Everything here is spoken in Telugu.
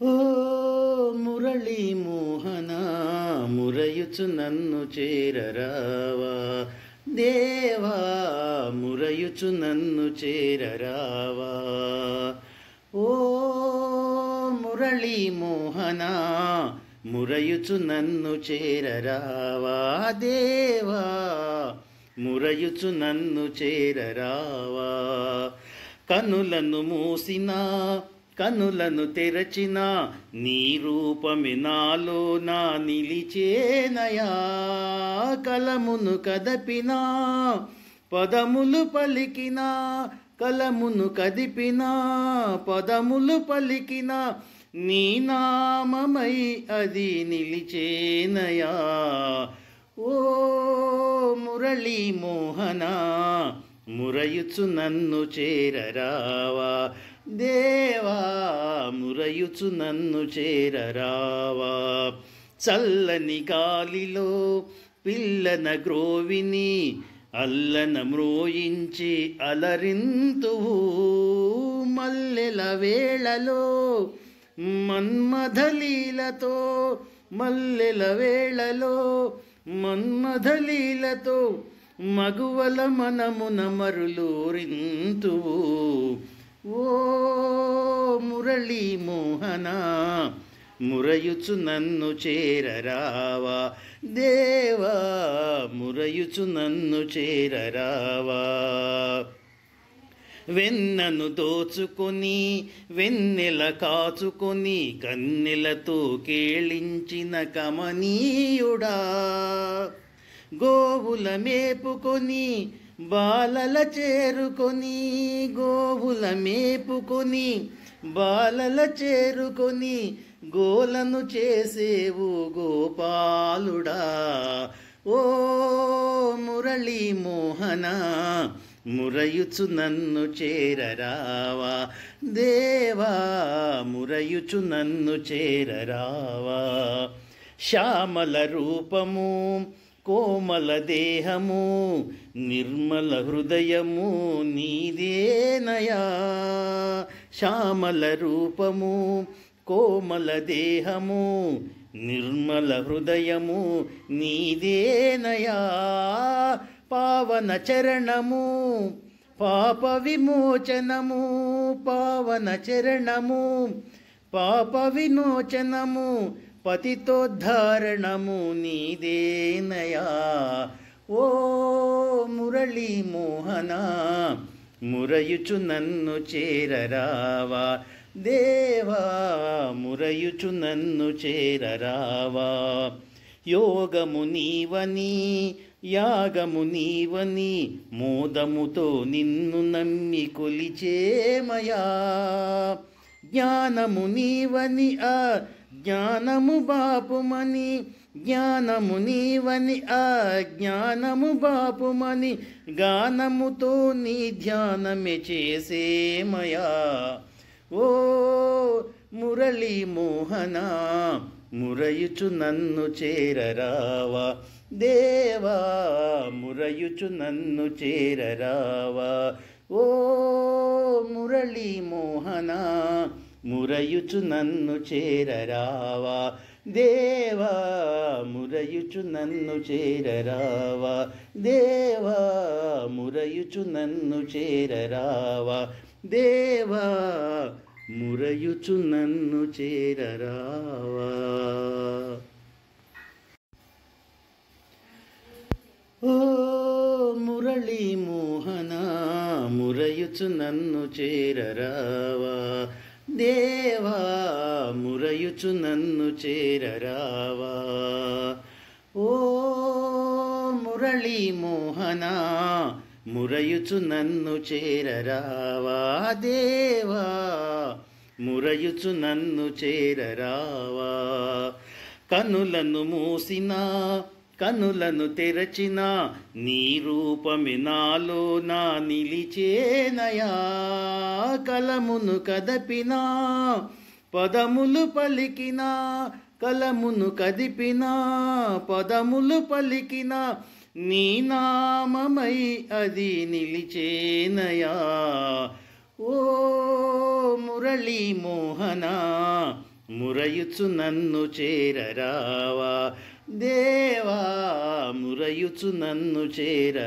ఓ మురళీ మోహన మురయుచు నన్ను చేరరావా దేవా మురయుచు నన్ను చేరరావా ఓ మురళీ మోహన మురయుచు నన్ను చేరరావా దేవా మురయుచు నన్ను చేరరావా కనులను మూసినా కనులను తెరచిన నీ రూపమే నాలో నా నిలిచేనయా కలమును కదపినా పదములు పలికినా కలమును కదిపినా పదములు పలికినా నీ నామమై అది నిలిచేనయా ఓ మురళీ మోహన మురయుచు నన్ను చేరరావా దేవా మురయుచు నన్ను చేరరావా చల్లని గాలిలో పిల్లన గ్రోవిని అల్లన మ్రోయించి అలరింతువు మల్లెల వేళలో మన్మథలీలతో మల్లెల వేళలో మన్మథలీలతో మగువల మనమున మరులూరింతువు ఓ మురళీ మోహన మురయుచు నన్ను చేరరావా దేవా మురయుచు నన్ను చేరరావా వెన్నను దోచుకొని వెన్నెల కాచుకొని కన్నెలతో కేళించిన కమనీయుడా గోవుల మేపుకొని బాలల చేరుకొని గోవుల మేపుకొని బాలల చేరుకొని గోలను చేసేవు గోపాలుడా ఓ మురళీ మోహన మురయుచు నన్ను చేరరావా దేవా మురయుచు నన్ను చేరరావా శ్యామల రూపము కోమల దేహము నిర్మల హృదయము నీదేనయా శ్యామల రూపము కోమల దేహము నిర్మల హృదయము నీదేనయా పావన చరణము పాప విమోచనము పావన చరణము పాప విమోచనము పతితోద్ధారణము నీదేనయా ఓ మురళీ మోహన మురయుచు నన్ను చేరరావా దేవా మురయుచు నన్ను చేరరావా యోగము నీవని యాగము నీవని మోదముతో నిన్ను నమ్మి కొలిచేమయా జ్ఞానము నీవని జ్ఞానము బాపుమని జ్ఞానము నీవని జ్ఞానము బాపుమని గానముతో నీ ధ్యానమే చేసేమయా ఓ మురళీ మోహన మురయుచు నన్ను చేరరావా దేవా మురయుచు నన్ను చేరరావా ఓ మురళీ మోహన మురయుచు నన్ను చేరరావా దేవా మురయుచు నన్ను చేరరావా దేవా మురయుచు నన్ను చేరరావా దేవా మురయుచు నన్ను చేరరావా ఓ మురళీ మోహన మురయుచు నన్ను చేరరావా దేవా మురయుచు నన్ను చేరరావా ఓ మురళీ మోహన మురయుచు నన్ను చేరరావా దేవా మురయుచు నన్ను చేరరావా కనులను మూసినా కనులను తెరచిన నీ రూపమే నాలో నా నిలిచేనయా కలమును కదపినా పదములు పలికినా కలమును కదిపినా పదములు పలికినా నీ నామమై అది నిలిచేనయా ఓ మురళీ మోహన మురయుచు నన్ను చేరరావా దేవా మురయుచు నన్ను చేర